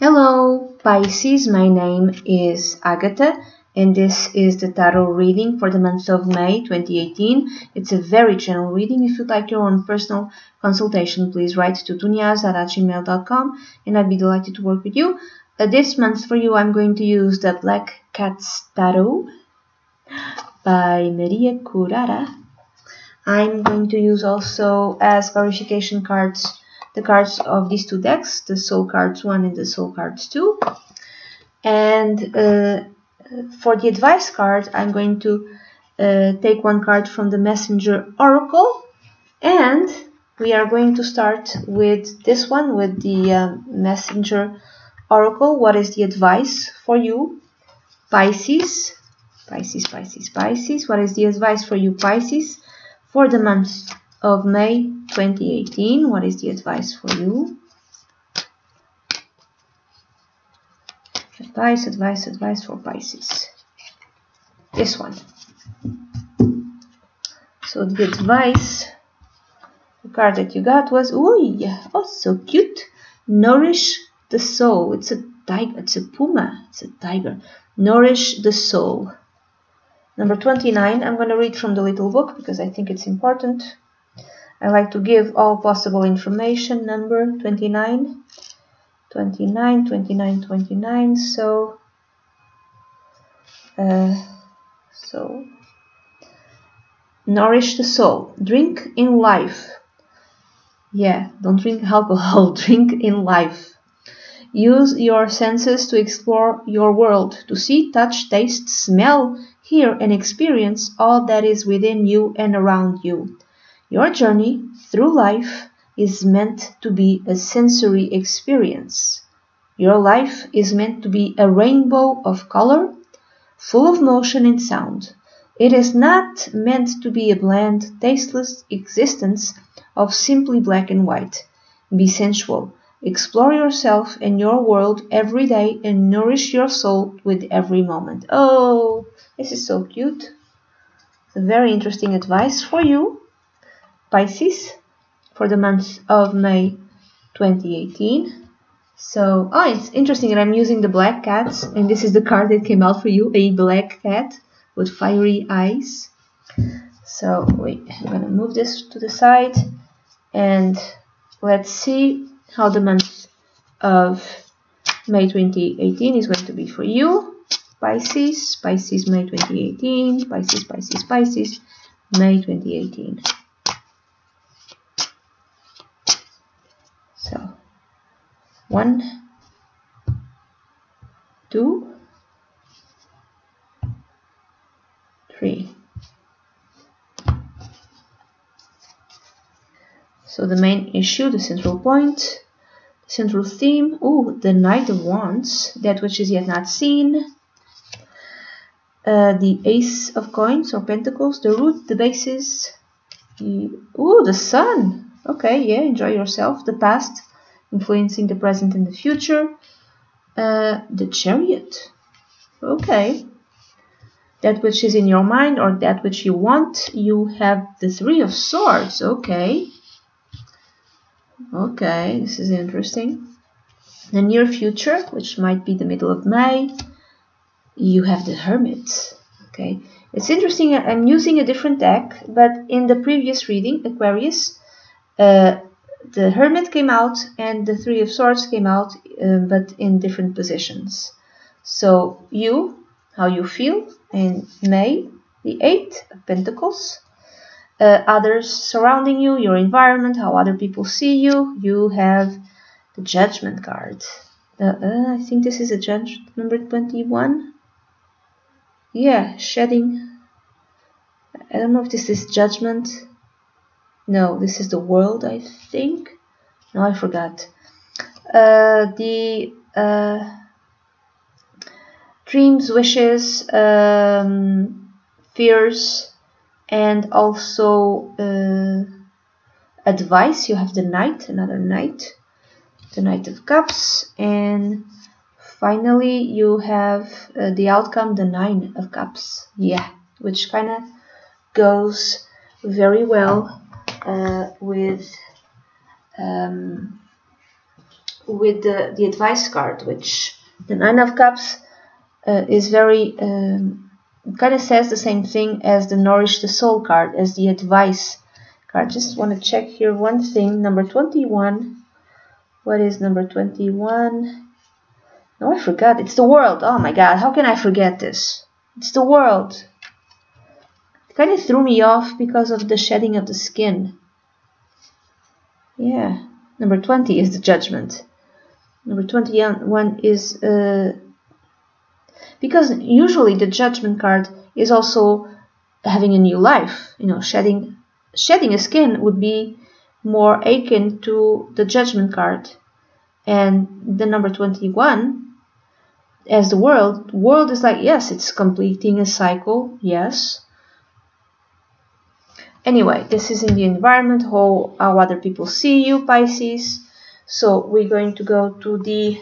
Hello, Pisces. My name is Agatha, and this is the tarot reading for the month of May 2018. It's a very general reading. If you'd like your own personal consultation, please write to dunyazade@gmail.com, and I'd be delighted to work with you. This month for you, I'm going to use the Black Cat's Tarot by Maria Curara. I'm going to use also as clarification cards the cards of these two decks, the Soul Cards 1 and the Soul Cards 2. And for the advice card, I'm going to take one card from the Messenger Oracle. And we are going to start with this one, with the Messenger Oracle. What is the advice for you, Pisces? Pisces, Pisces, Pisces. What is the advice for you, Pisces, for the month of May 2018? What is the advice for you? Advice, advice, advice for Pisces. This one. So the advice, the card that you got was, oh, so cute. Nourish the soul. It's a tiger, it's a puma, it's a tiger. Nourish the soul. Number 29, I'm going to read from the little book because I think it's important. I like to give all possible information. Number 29, 29, 29, 29. So nourish the soul. Drink in life. Yeah, don't drink alcohol. Drink in life. Use your senses to explore your world, to see, touch, taste, smell, hear, and experience all that is within you and around you. Your journey through life is meant to be a sensory experience. Your life is meant to be a rainbow of color, full of motion and sound. It is not meant to be a bland, tasteless existence of simply black and white. Be sensual. Explore yourself and your world every day and nourish your soul with every moment. Oh, this is so cute. It's a very interesting advice for you, Pisces, for the month of May 2018. So, it's interesting that I'm using the black cats, and this is the card that came out for you, a black cat with fiery eyes. So, wait, I'm going to move this to the side, and let's see how the month of May 2018 is going to be for you, Pisces. Pisces, May 2018. Pisces, Pisces, Pisces, May 2018. So, 1, 2, 3. So the main issue, the central point, the central theme, the Knight of Wands, that which is yet not seen, the Ace of Coins or Pentacles, the root, the basis, the Sun. Okay, yeah, enjoy yourself. The past, influencing the present and the future. The Chariot. Okay. That which is in your mind or that which you want. You have the Three of Swords. Okay. Okay, this is interesting. The near future, which might be the middle of May. You have the Hermit. Okay. It's interesting. I'm using a different deck, but in the previous reading, Aquarius, the Hermit came out and the Three of Swords came out, but in different positions. So how you feel in May, the Eight of Pentacles, others surrounding you, your environment, how other people see you. You have the Judgment card. I think this is a Judge, number 21. Yeah, shedding. I don't know if this is Judgment. No, this is the World, I think. No, I forgot. The dreams, wishes, fears, and also advice. You have the Knight, another Knight, the Knight of Cups, and finally you have the outcome, the Nine of Cups. Yeah, which kind of goes very well with with the advice card, which the Nine of Cups is very kind of says the same thing as the Nourish the Soul card, as the advice card. Just want to check here one thing. Number 21. What is number 21? No, I forgot. It's the World. Oh my God, how can I forget this? It's the World. It kind of threw me off because of the shedding of the skin. Yeah. Number 20 is the Judgment. Number 21 is because usually the Judgment card is also having a new life. You know, shedding a skin would be more akin to the Judgment card. And the number 21 as the world is like, yes, it's completing a cycle, yes. Anyway, this is in the environment, how other people see you, Pisces. So we're going to go to the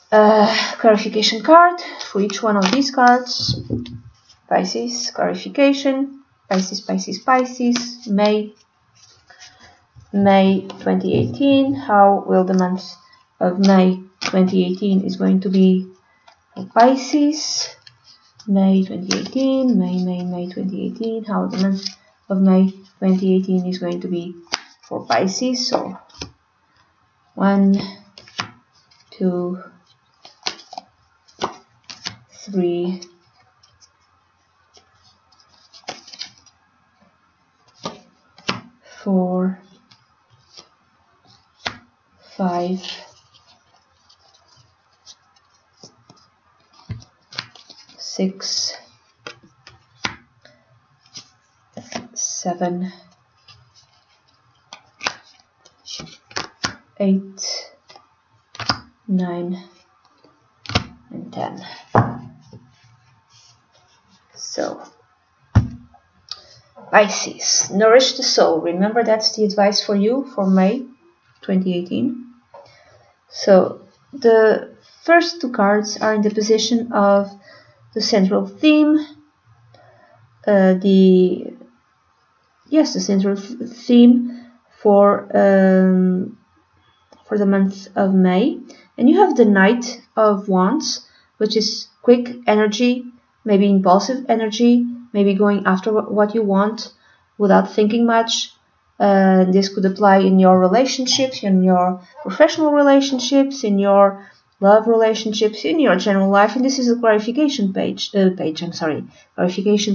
clarification card for each one of these cards. Pisces, clarification. Pisces, Pisces, Pisces. May 2018. How will the month of May 2018 is going to be for Pisces? May 2018, May 2018. How the month of May 2018 is going to be for Pisces. So 1, 2, 3, 4, 5, 6, 7, 8, 9, and 10. So, Pisces, nourish the soul. Remember, that's the advice for you for May 2018. So, the first two cards are in the position of the central theme. The central theme for the month of May. And you have the Knight of Wands, which is quick energy, maybe impulsive energy, maybe going after what you want without thinking much. This could apply in your relationships, in your professional relationships, in your love relationships, in your general life. And this is a clarification clarification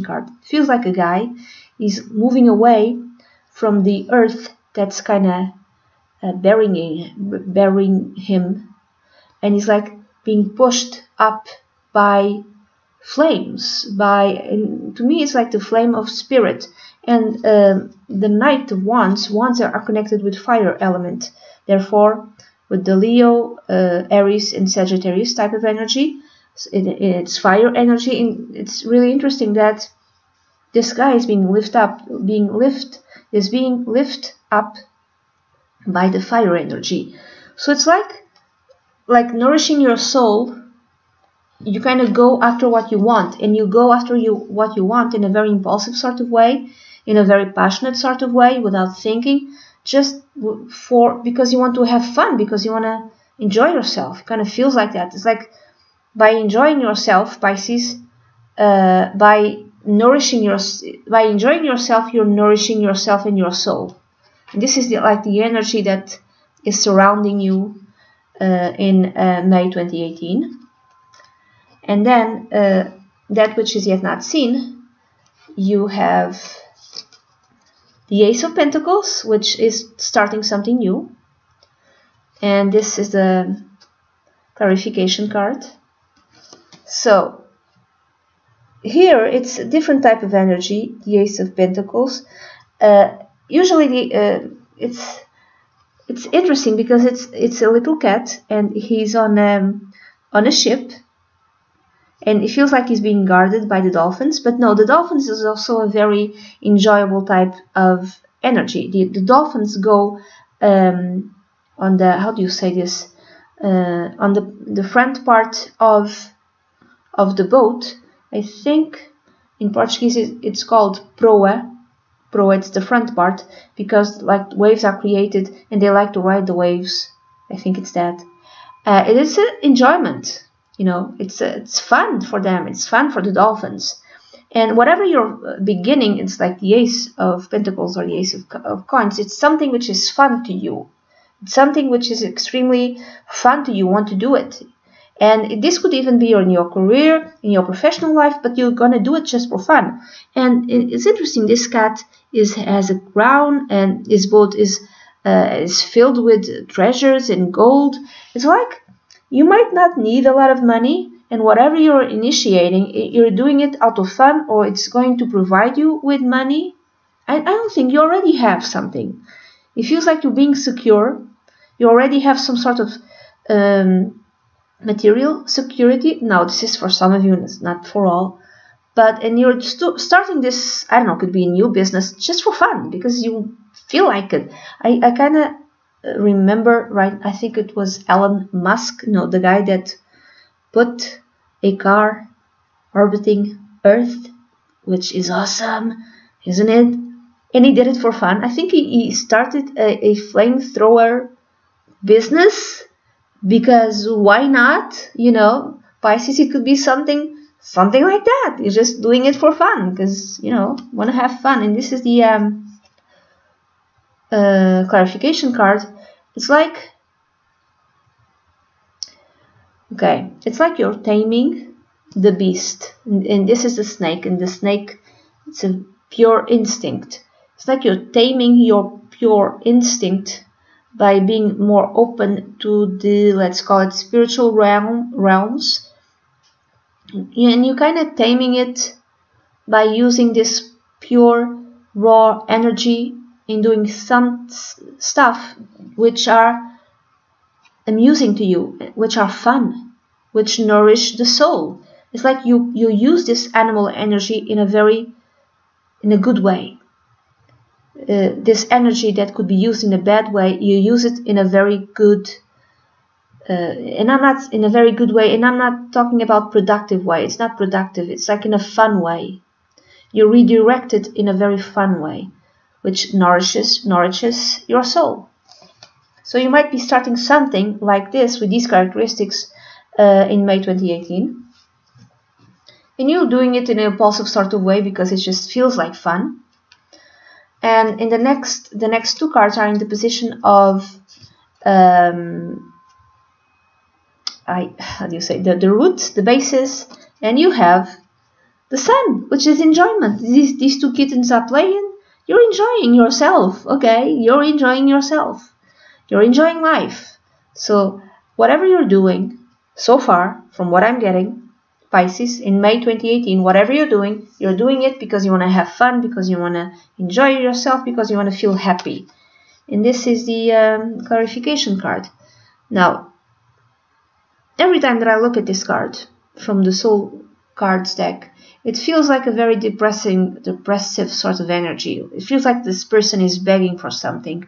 card. It feels like a guy is moving away from the earth that's kind of burying him, and he's like being pushed up by flames, and to me it's like the flame of spirit. And the Knight of Wands are connected with fire element, therefore with the Leo, Aries and Sagittarius type of energy. It's fire energy, and it's really interesting that this guy is being lifted up by the fire energy. So it's like nourishing your soul. You kind of go after what you want, and you go after what you want in a very impulsive sort of way, in a very passionate sort of way, without thinking, just because you want to have fun, because you want to enjoy yourself. It kind of feels like that. It's like by enjoying yourself, Pisces, by enjoying yourself, you're nourishing yourself and your soul. And this is the energy that is surrounding you in May 2018. And then that which is yet not seen, you have the Ace of Pentacles, which is starting something new. And this is the clarification card. So here it's a different type of energy, the Ace of Pentacles. Usually it's interesting because it's a little cat, and he's on a ship, and it feels like he's being guarded by the dolphins. But no, the dolphins is also a very enjoyable type of energy. The dolphins go on the, how do you say this, on the front part of the boat. I think in Portuguese it's called proa, Pro, it's the front part, because like waves are created and they like to ride the waves. I think it's that. It is an enjoyment, you know, it's fun for them, it's fun for the dolphins. And whatever you're beginning, it's like the Ace of Pentacles or the Ace of Coins, it's something which is fun to you. It's something which is extremely fun to you, want to do it. And this could even be in your career, in your professional life, but you're gonna do it just for fun. And it's interesting, this cat has a crown, and his boat is filled with treasures and gold. It's like you might not need a lot of money, and whatever you're initiating, you're doing it out of fun, or it's going to provide you with money. I don't think you already have something. It feels like you're being secure. You already have some sort of material security. Now, this is for some of you, and it's not for all. And you're starting this, I don't know, could be a new business just for fun, because you feel like it. I kind of remember, right, I think it was Elon Musk, no, the guy that put a car orbiting Earth, which is awesome, isn't it? And he did it for fun. I think he started a flamethrower business, because why not? You know, Pisces, it could be something like that. You're just doing it for fun because, you know, want to have fun. And this is the clarification card. It's like, okay, it's like you're taming the beast. And this is the snake. And the snake, it's a pure instinct. It's like you're taming your pure instinct by being more open to the, let's call it, spiritual realms. And you're kind of taming it by using this pure, raw energy in doing some stuff which are amusing to you, which are fun, which nourish the soul. It's like you use this animal energy in a good way. This energy that could be used in a bad way, you use it in a very good and I'm not in a very good way, and I'm not talking about productive way. It's not productive. It's like in a fun way. You redirect it in a very fun way, which nourishes your soul. So you might be starting something like this with these characteristics in May 2018. And you're doing it in an impulsive sort of way because it just feels like fun. And in the next two cards are in the position of how do you say, the root, the basis, and you have the sun, which is enjoyment. These two kittens are playing. You're enjoying yourself, okay? You're enjoying yourself. You're enjoying life. So whatever you're doing so far, from what I'm getting, Pisces, in May 2018, whatever you're doing it because you want to have fun, because you want to enjoy yourself, because you want to feel happy. And this is the clarification card. Now, every time that I look at this card from the Soul Cards deck, it feels like a very depressive sort of energy. It feels like this person is begging for something.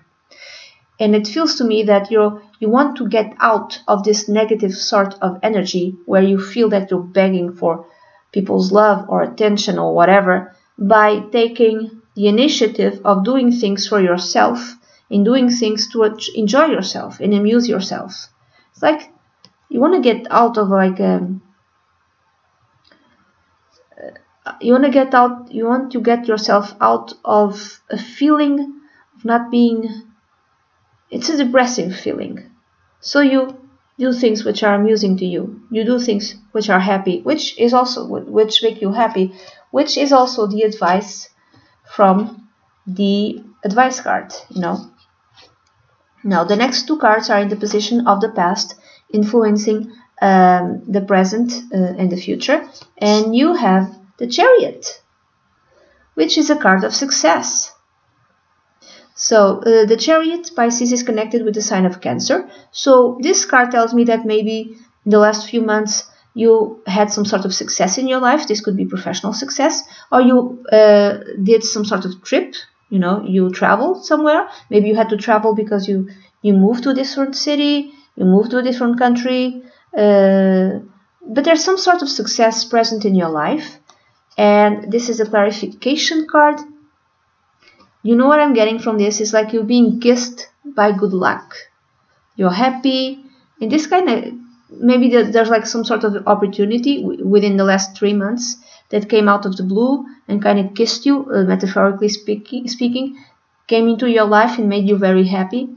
And it feels to me that you want to get out of this negative sort of energy where you feel that you're begging for people's love or attention or whatever, by taking the initiative of doing things for yourself, and doing things to enjoy yourself and amuse yourself. It's like you want to get out of you want to get yourself out of a feeling of not being. It's a depressing feeling. So you do things which are amusing to you. You do things which are happy, which make you happy, which is also the advice from the advice card, you know. Now the next two cards are in the position of the past, influencing the present and the future, and you have the Chariot, which is a card of success. So the Chariot, Pisces, is connected with the sign of Cancer. So this card tells me that maybe in the last few months you had some sort of success in your life. This could be professional success, or you did some sort of trip. You know, you traveled somewhere. Maybe you had to travel because you moved to a different city, you moved to a different country. But there's some sort of success present in your life. And this is a clarification card. You know what I'm getting from this? It's like you're being kissed by good luck. You're happy. And this kind of, maybe there's like some sort of opportunity within the last 3 months that came out of the blue and kind of kissed you, metaphorically speaking, came into your life and made you very happy.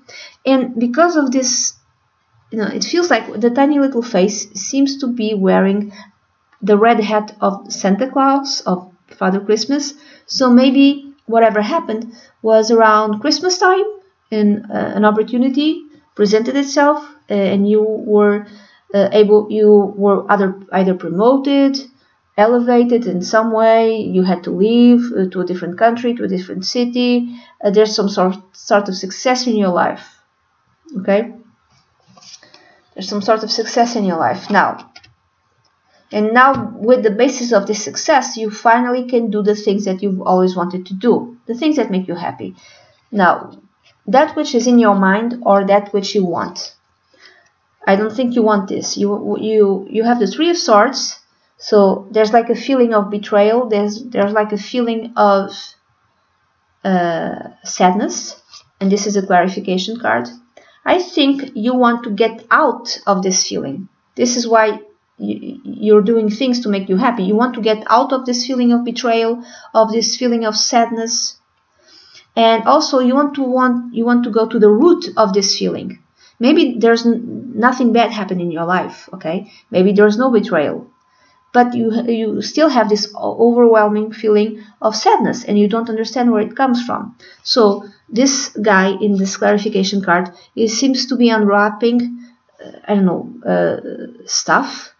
And because of this, it feels like the tiny little face seems to be wearing the red hat of Santa Claus, of Father Christmas. So maybe whatever happened was around Christmas time, and an opportunity presented itself, and you were either promoted, elevated in some way. You had to leave to a different country, to a different city. There's some sort of success in your life. Okay, there's some sort of success in your life now. And now, with the basis of this success, you finally can do the things that you've always wanted to do, the things that make you happy. Now, that which is in your mind or that which you want. I don't think you want this. You have the Three of Swords, so there's like a feeling of betrayal. There's like a feeling of sadness, and this is a clarification card. I think you want to get out of this feeling. This is why you're doing things to make you happy. You want to get out of this feeling of betrayal, of this feeling of sadness, and also you want to go to the root of this feeling. Maybe there's nothing bad happened in your life, okay? Maybe there's no betrayal, but you still have this overwhelming feeling of sadness, and you don't understand where it comes from. So this guy in this clarification card, he seems to be unwrapping, stuff,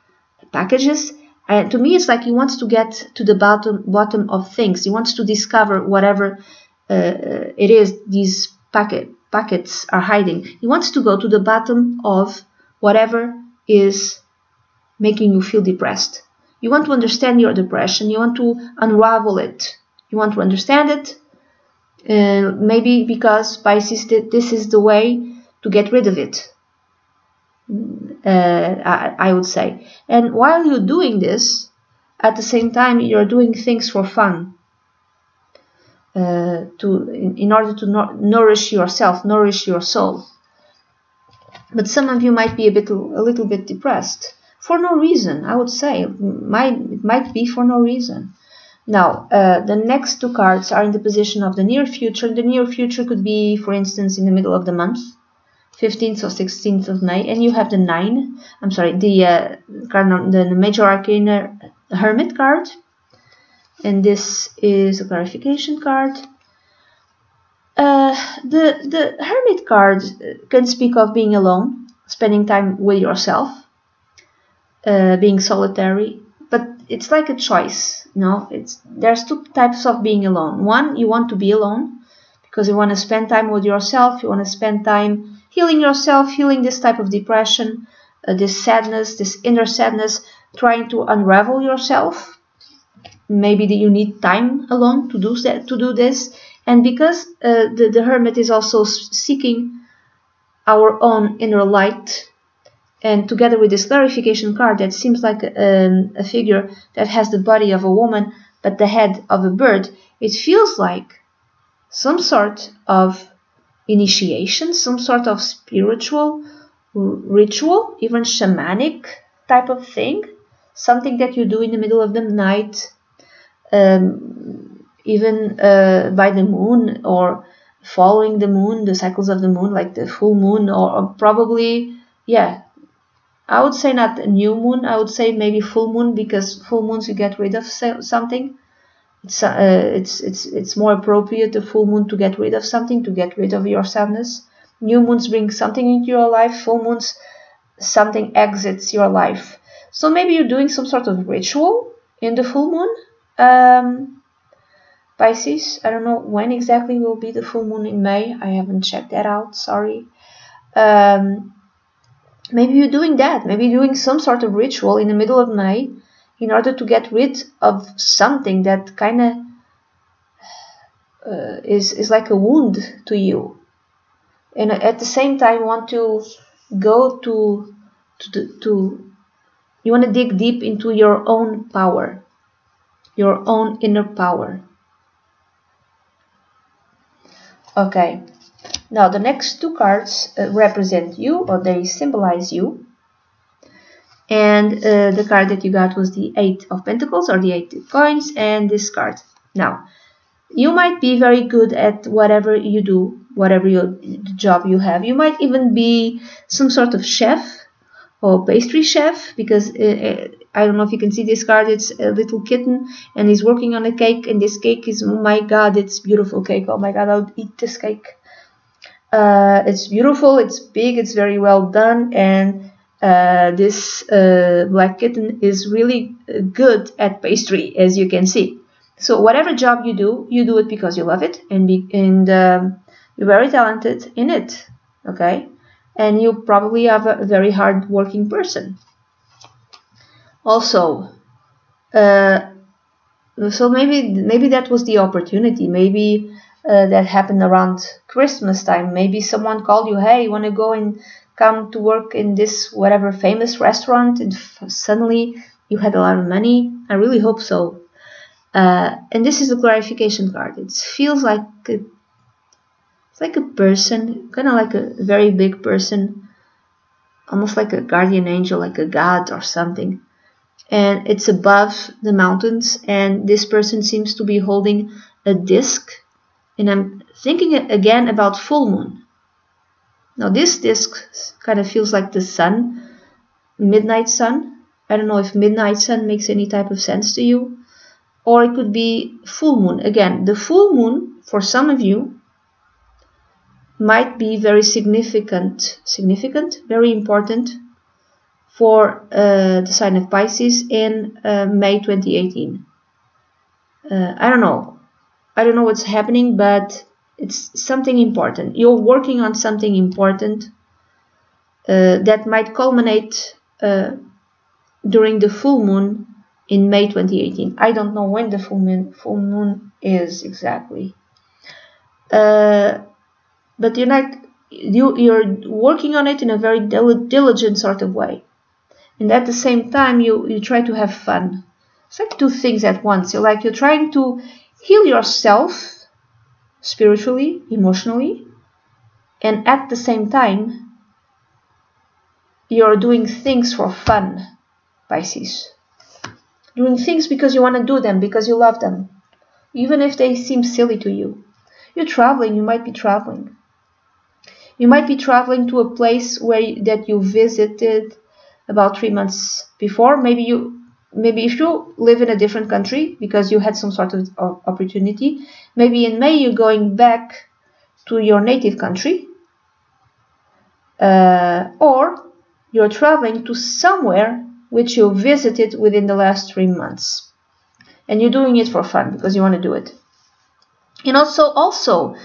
packages, and to me it's like he wants to get to the bottom of things. He wants to discover whatever it is these packets are hiding. He wants to go to the bottom of whatever is making you feel depressed. You want to understand your depression. You want to unravel it. You want to understand it. Maybe because Pisces, this is the way to get rid of it. I would say. And while you're doing this, at the same time, you're doing things for fun. In order to nourish yourself, nourish your soul. But some of you might be a little bit depressed for no reason. I would say it might be for no reason. Now, the next two cards are in the position of the near future. The near future could be, for instance, in the middle of the month, 15th or 16th of May, and you have the the major arcana Hermit card. And this is a clarification card. The Hermit card can speak of being alone, spending time with yourself, being solitary, but it's like a choice. There's two types of being alone. One, you want to be alone because you want to spend time with yourself. You want to spend time healing yourself, healing this type of depression, this sadness, this inner sadness, trying to unravel yourself. Maybe you need time alone to do this, and because the Hermit is also seeking our own inner light, and together with this clarification card that seems like a figure that has the body of a woman but the head of a bird, it feels like some sort of initiation, some sort of spiritual ritual, even shamanic type of thing, something that you do in the middle of the night. Even by the moon, or following the moon, the cycles of the moon, like the full moon, or probably, I would say not a new moon, I would say maybe full moon, because full moons you get rid of something. It's more appropriate, the full moon, to get rid of something, to get rid of your sadness. New moons bring something into your life. Full moons, something exits your life. So maybe you're doing some sort of ritual in the full moon. Pisces, I don't know when exactly will be the full moon in May. I haven't checked that out, sorry. Maybe you're doing that. Maybe you're doing some sort of ritual in the middle of May in order to get rid of something that kind of is like a wound to you. And at the same time, want to go you want to dig deep into your own power, your own inner power. Okay. Now the next two cards represent you, or they symbolize you. And the card that you got was the Eight of Pentacles, or the Eight of Coins, and this card. Now, you might be very good at whatever you do, whatever job you have. You might even be some sort of chef or pastry chef, because I don't know if you can see this card. It's a little kitten and he's working on a cake, and this cake is, oh my god, it's beautiful cake. Oh my god, I'll eat this cake. It's beautiful, it's big, it's very well done, and this black kitten is really good at pastry, as you can see. So whatever job you do it because you love it, and you're very talented in it, okay? And you probably are a very hard working person. Also, so maybe that was the opportunity. Maybe that happened around Christmas time. Maybe someone called you, hey, you want to go and come to work in this whatever famous restaurant, and suddenly you had a lot of money. I really hope so. And this is a clarification card. It feels like it's like a person, kind of like a very big person, almost like a guardian angel, like a god or something. And it's above the mountains, and this person seems to be holding a disc. And I'm thinking again about full moon. Now this disc kind of feels like the sun, midnight sun. I don't know if midnight sun makes any type of sense to you. Or it could be full moon. Again, the full moon, for some of you, might be very significant, very important for the sign of Pisces in May 2018. I don't know what's happening, but it's something important. You're working on something important that might culminate during the full moon in May 2018. I don't know when the full moon is exactly. But you're working on it in a very diligent sort of way. And at the same time, you try to have fun. It's like two things at once. You're trying to heal yourself spiritually, emotionally, and at the same time, you're doing things for fun, Pisces. Doing things because you want to do them, because you love them, even if they seem silly to you. You're traveling. You might be traveling. You might be traveling to a place that you visited about 3 months before. Maybe if you live in a different country because you had some sort of opportunity, maybe in May you're going back to your native country, or you're traveling to somewhere which you visited within the last 3 months, and you're doing it for fun because you want to do it. And also,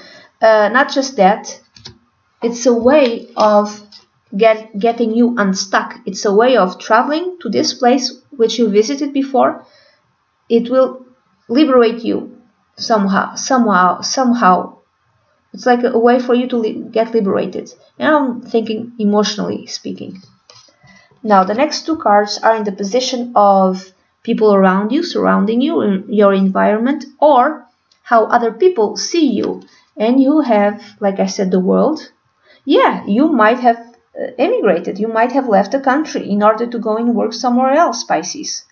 not just that, it's a way of getting you unstuck. It's a way of traveling to this place which you visited before. It will liberate you somehow. It's like a way for you to get liberated. And I'm thinking emotionally speaking. Now the next two cards are in the position of people around you, surrounding you, in your environment, or how other people see you. And you have, like I said, the world. Yeah, you might have emigrated. You might have left the country in order to go and work somewhere else, Pisces.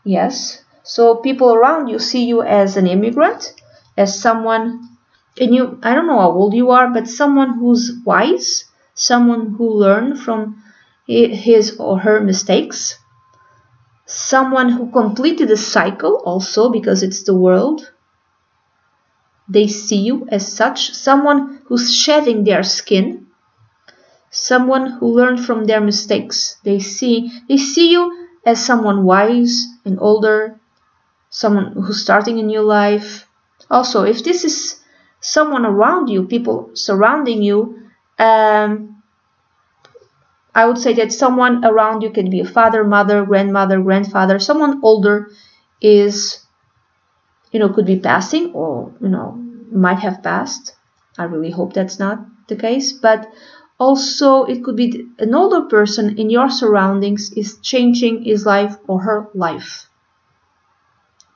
Yes, so people around you see you as an immigrant, as someone, and I don't know how old you are, but someone who's wise, someone who learned from his or her mistakes, someone who completed a cycle also, because it's the world. They see you as such, someone who's shedding their skin, someone who learned from their mistakes. They see you as someone wise and older, someone who's starting a new life. Also, if this is someone around you, people surrounding you, I would say that someone around you can be a father, mother, grandmother, grandfather, someone older is, could be passing, or, might have passed. I really hope that's not the case, but also it could be an older person in your surroundings is changing his life or her life.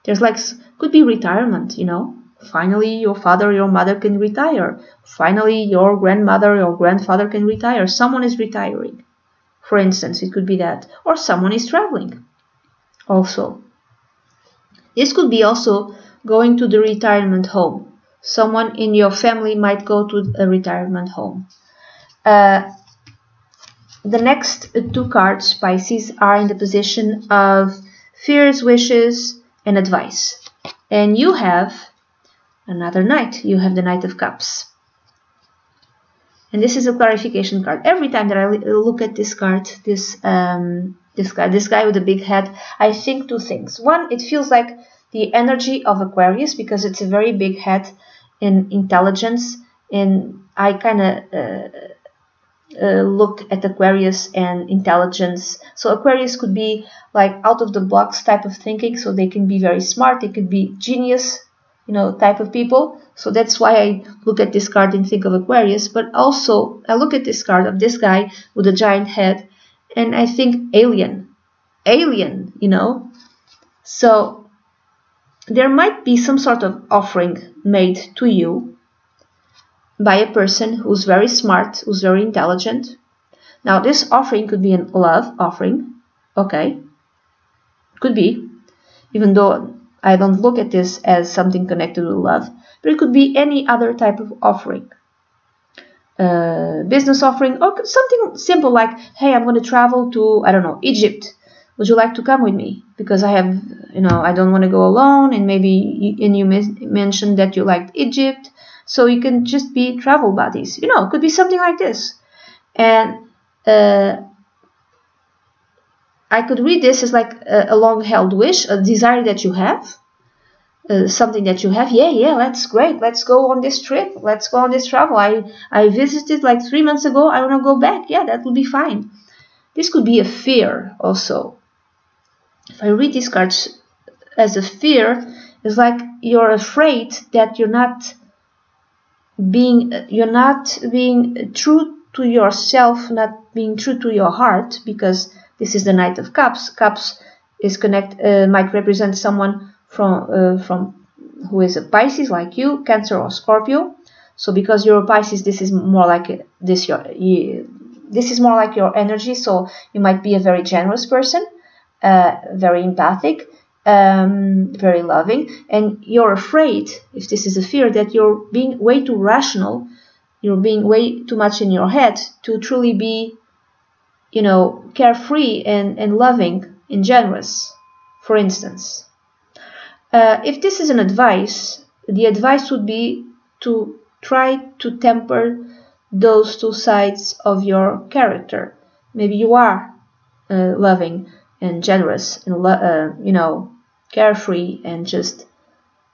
There's could be retirement, Finally, your father or your mother can retire. Finally, your grandmother or your grandfather can retire. Someone is retiring. For instance, it could be that. Or someone is traveling also. This could be also going to the retirement home. Someone in your family might go to a retirement home. The next two cards, Pisces, are in the position of fears, wishes, and advice. And you have another Knight. You have the Knight of Cups. And this is a clarification card. Every time that I look at this card, this guy with a big head, I think two things. One, it feels like the energy of Aquarius because it's a very big head in intelligence. And I kind of look at Aquarius and intelligence. So Aquarius could be like out of the box type of thinking. So they can be very smart. They could be genius, type of people. So that's why I look at this card and think of Aquarius. But also I look at this card of this guy with a giant head and I think alien, So there might be some sort of offering made to you by a person who's very smart, who's very intelligent. Now this offering could be a love offering. Okay. Could be. Even though I don't look at this as something connected with love, but it could be any other type of offering. Business offering, or something simple like, hey, I'm going to travel to, I don't know, Egypt. Would you like to come with me? Because I have, I don't want to go alone, and maybe you mentioned that you liked Egypt, so you can just be travel buddies. It could be something like this. And I could read this as like a long-held wish, a desire that you have, something that you have. Yeah, that's great. Let's go on this trip. Let's go on this travel. I visited like 3 months ago. I want to go back. Yeah, that will be fine. This could be a fear also. If I read these cards as a fear, it's like you're afraid that you're not being true to yourself, not being true to your heart, because this is the Knight of Cups. Cups is might represent someone from who is a Pisces like you, Cancer or Scorpio. So because you're a Pisces, this is more like this is more like your energy. So you might be a very generous person, very empathic, very loving, and you're afraid, if this is a fear, that you're being way too rational, you're being way too much in your head to truly be, carefree and loving and generous, for instance. If this is an advice, the advice would be to try to temper those two sides of your character. Maybe you are loving and generous and carefree and just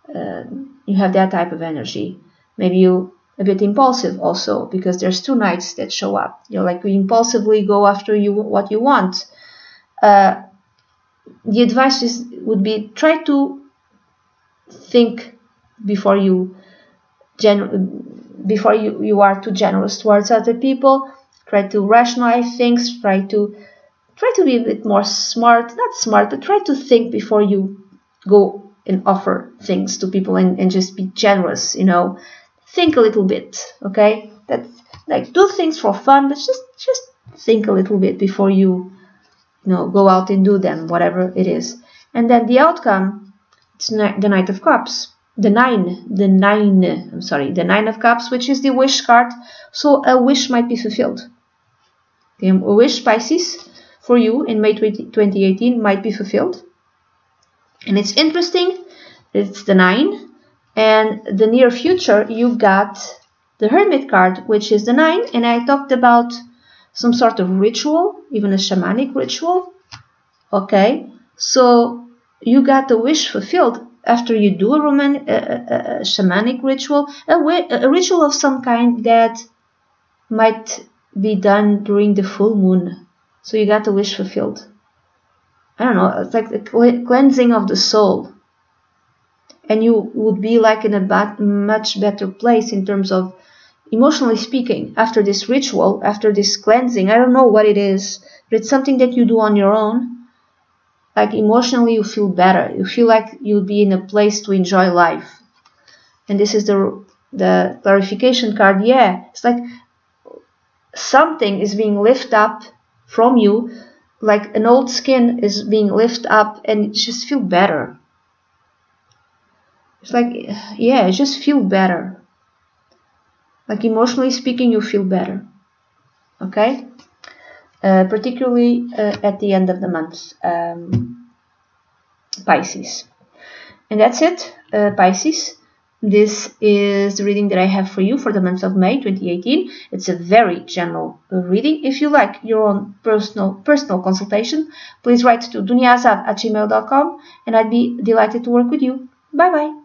you have that type of energy. Maybe you a bit impulsive also, because there's two Knights that show up. Like we impulsively go after what you want. The advice would be try to think before you are too generous towards other people. Try to rationalize things. Try to be a bit more smart. Not smart, but try to think before you go and offer things to people and just be generous. Think a little bit. Okay, that's like do things for fun, but just think a little bit before you go out and do them, whatever it is. And then the outcome, it's the Knight of Cups. The Nine of Cups, which is the wish card. So a wish might be fulfilled. Okay, a wish, Pisces, for you in May 2018 might be fulfilled. And it's interesting, it's the 9. And the near future, you got the Hermit card, which is the 9. And I talked about some sort of ritual, even a shamanic ritual. Okay, so you got the wish fulfilled after you do a shamanic ritual, a ritual of some kind that might be done during the full moon. So you got the wish fulfilled. I don't know, it's like the cleansing of the soul. And you would be like in a much better place in terms of emotionally speaking after this ritual, after this cleansing. I don't know what it is, but it's something that you do on your own. Like emotionally you feel better. You feel like you'll be in a place to enjoy life. And this is the clarification card. Yeah, it's like something is being lifted up from you, like an old skin is being lifted up, and you just feel better. It's like, yeah, just feel better. Like emotionally speaking, you feel better. Okay? Particularly at the end of the month, Pisces. And that's it, Pisces. This is the reading that I have for you for the month of May 2018. It's a very general reading. If you like your own personal consultation, please write to dunyazade@gmail.com, and I'd be delighted to work with you. Bye bye.